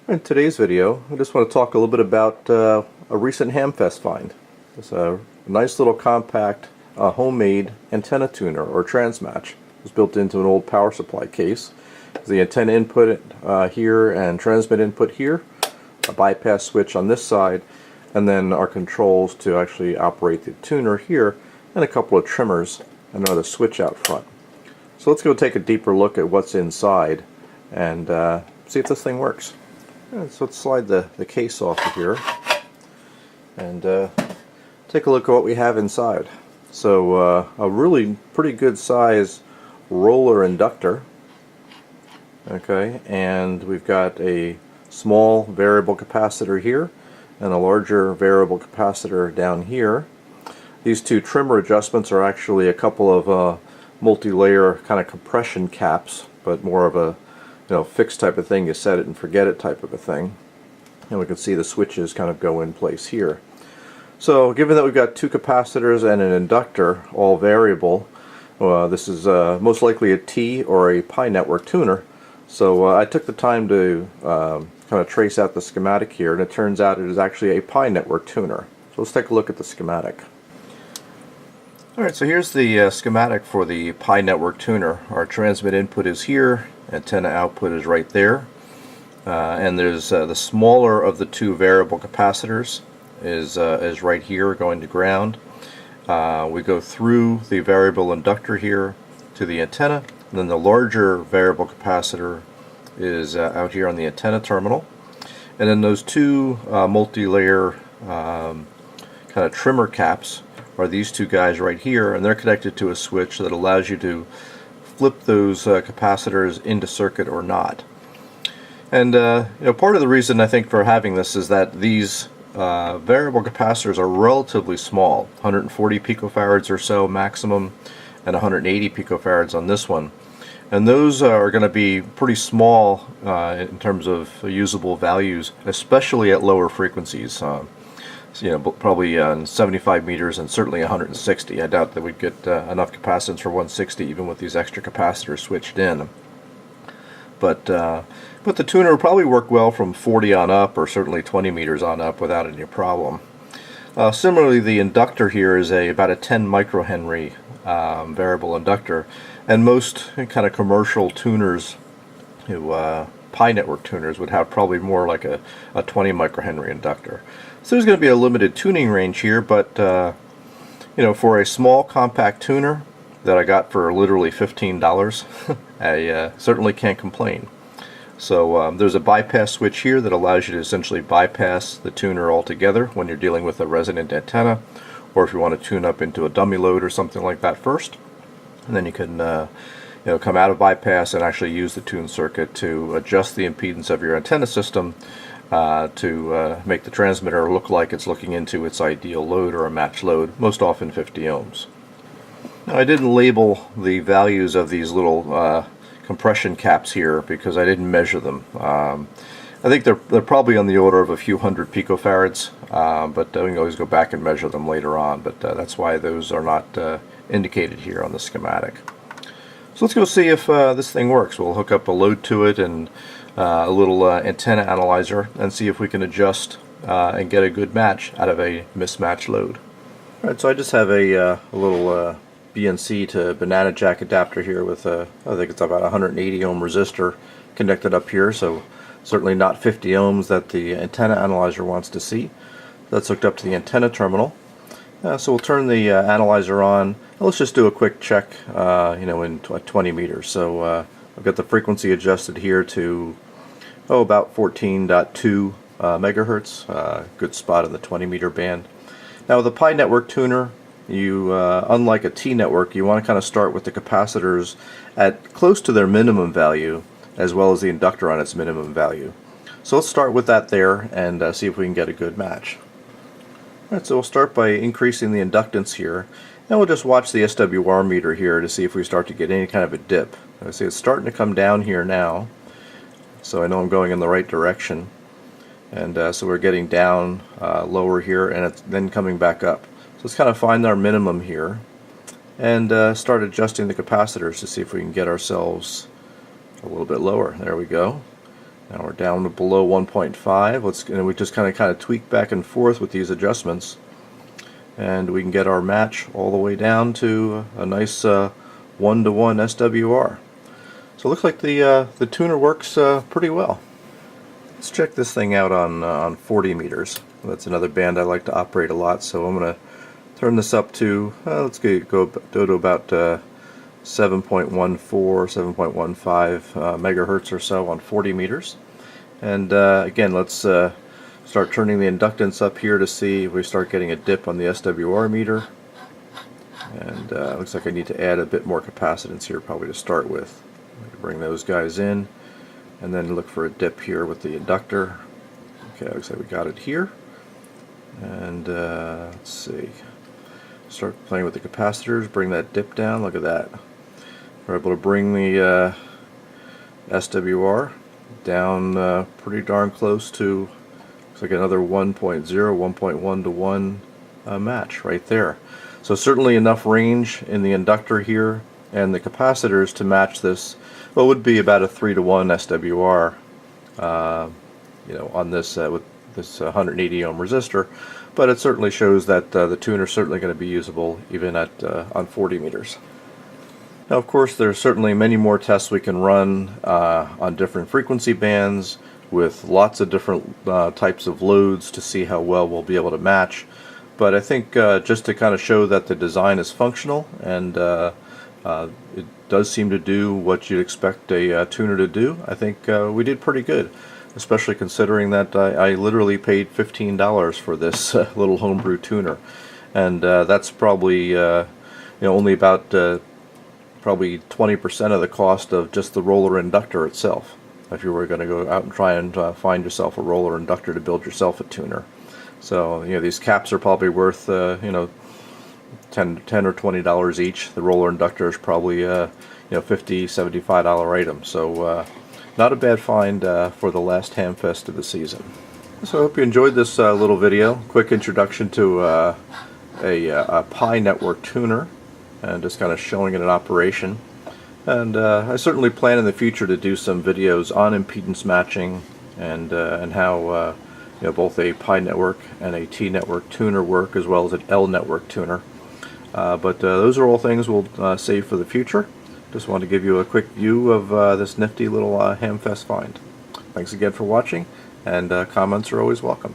In today's video, I just want to talk a little bit about a recent Hamfest find. It's a nice little compact homemade antenna tuner, or Transmatch. It was built into an old power supply case. The antenna input here and transmit input here, a bypass switch on this side, and then our controls to actually operate the tuner here, and a couple of trimmers and another switch out front. So let's go take a deeper look at what's inside and see if this thing works. So let's slide the case off of here and take a look at what we have inside. So a really pretty good size roller inductor, okay, and we've got a small variable capacitor here and a larger variable capacitor down here. These two trimmer adjustments are actually a couple of multi-layer kind of compression caps, but more of a fixed type of thing. You set it and forget it type of a thing. And we can see the switches kind of go in place here. So given that we've got two capacitors and an inductor, all variable, this is most likely a T or a pi network tuner. So I took the time to kind of trace out the schematic here, and it turns out it is actually a pi network tuner. So let's take a look at the schematic. Alright, so here's the schematic for the pi network tuner. Our transmit input is here, antenna output is right there, and there's the smaller of the two variable capacitors is right here going to ground. We go through the variable inductor here to the antenna, and then the larger variable capacitor is out here on the antenna terminal, and then those two multi-layer kind of trimmer caps are these two guys right here, and they're connected to a switch that allows you to flip those capacitors into circuit or not. And part of the reason I think for having this is that these variable capacitors are relatively small, 140 picofarads or so maximum, and 180 picofarads on this one. And those are going to be pretty small in terms of usable values, especially at lower frequencies. Probably 75 meters and certainly 160. I doubt that we'd get enough capacitance for 160 even with these extra capacitors switched in. But the tuner will probably work well from 40 on up, or certainly 20 meters on up, without any problem. Similarly, the inductor here is about a 10 microhenry variable inductor, and most kind of commercial tuners, pi network tuners, would have probably more like a 20 microhenry inductor. So there's going to be a limited tuning range here, but for a small compact tuner that I got for literally $15, I certainly can't complain. So there's a bypass switch here that allows you to essentially bypass the tuner altogether when you're dealing with a resonant antenna, or if you want to tune up into a dummy load or something like that first. And then you can come out of bypass and actually use the tune circuit to adjust the impedance of your antenna system to make the transmitter look like it's looking into its ideal load or a match load, most often 50 ohms. Now, I didn't label the values of these little compression caps here because I didn't measure them. I think they're probably on the order of a few hundred picofarads, but we can always go back and measure them later on, but that's why those are not indicated here on the schematic. So let's go see if this thing works. We'll hook up a load to it and a little antenna analyzer and see if we can adjust and get a good match out of a mismatched load. Alright, so I just have a little BNC to banana jack adapter here with I think it's about 180 ohm resistor connected up here, so certainly not 50 ohms that the antenna analyzer wants to see. That's hooked up to the antenna terminal. So we'll turn the analyzer on. Let's just do a quick check in 20 meters. So I've got the frequency adjusted here to about 14.2 megahertz, good spot in the 20 meter band. Now with a pi network tuner, you unlike a T network, you want to kind of start with the capacitors at close to their minimum value, as well as the inductor on its minimum value. So let's start with that there and see if we can get a good match. Alright, so we'll start by increasing the inductance here, and we'll just watch the SWR meter here to see if we start to get any kind of a dip. I see it's starting to come down here now, so I know I'm going in the right direction, and so we're getting down lower here, and it's then coming back up. So let's kind of find our minimum here and start adjusting the capacitors to see if we can get ourselves a little bit lower. There we go. Now we're down to below 1.5. And we just kind of tweak back and forth with these adjustments, and we can get our match all the way down to a nice 1-to-1 SWR. So it looks like the tuner works pretty well. Let's check this thing out on 40 meters. That's another band I like to operate a lot, so I'm going to turn this up to, let's go to about 7.14, 7.15 megahertz or so on 40 meters. And again, let's start turning the inductance up here to see if we start getting a dip on the SWR meter. And looks like I need to add a bit more capacitance here probably to start with. Bring those guys in, and then look for a dip here with the inductor. Okay, looks like we got it here. And let's see. Start playing with the capacitors, bring that dip down. Look at that. We're able to bring the SWR down pretty darn close to, looks like another 1.0, 1.1 to 1 match right there. So certainly enough range in the inductor here and the capacitors to match this. What would be about a 3-to-1 SWR, on this with this 180 ohm resistor, but it certainly shows that the tuner is certainly going to be usable even at on 40 meters. Now, of course, there's certainly many more tests we can run on different frequency bands with lots of different types of loads to see how well we'll be able to match. But I think just to kind of show that the design is functional and it does seem to do what you'd expect a tuner to do, I think we did pretty good, especially considering that I literally paid $15 for this little homebrew tuner, and that's probably only about probably 20% of the cost of just the roller inductor itself. If you were going to go out and try and find yourself a roller inductor to build yourself a tuner, so these caps are probably worth $10 or $20 each. The roller inductor is probably $50, $75 item. So not a bad find for the last Hamfest of the season. So I hope you enjoyed this little video. Quick introduction to a Pi network tuner, and just kind of showing it in operation. And I certainly plan in the future to do some videos on impedance matching and how both a Pi network and a T network tuner work, as well as an L network tuner. But those are all things we'll save for the future. Just want to give you a quick view of this nifty little Hamfest find. Thanks again for watching, and comments are always welcome.